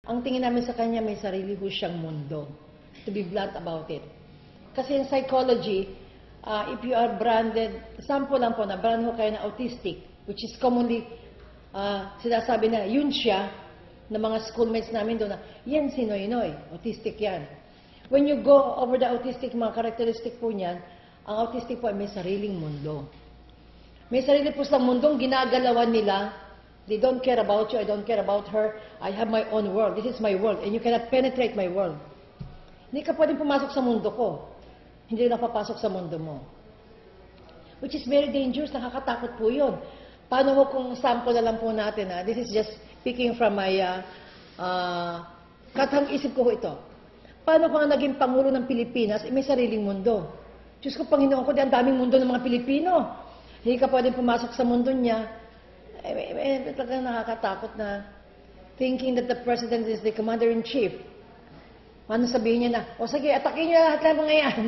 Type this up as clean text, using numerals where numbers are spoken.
ang tingin namin sa kanya may sarili ho siyang mundo. To be blunt about it. Kasi in psychology, if you are branded, sample lang po na brand ho kayo na autistic, which is commonly sinasabi na yun siya, ng mga schoolmates namin doon na, yan si Noynoy, autistic yan. When you go over the autistic, mga characteristic po niyan, ang autistic po ay may sariling mundo. May sarili po silang mundong ginagalawan nila. They don't care about you, I don't care about her. I have my own world. This is my world, and you cannot penetrate my world. Hindi ka pwedeng pumasok sa mundo ko. Hindi na papasok sa mundo mo. Which is very dangerous, nakakatakot po yun. Paano mo kung sample na lang po natin, this is just speaking from my katang isip ko ito. Paano kung ang naging Pangulo ng Pilipinas, may sariling mundo? Diyos ko, Panginoon ko, ang daming mundo ng mga Pilipino. Hindi ka pwedeng pumasok sa mundo niya. Talagang nakakatakot na thinking that the President is the Commander-in-Chief. Paano sabihin niya na, o sige, atakin niyo lahat ng mga yan.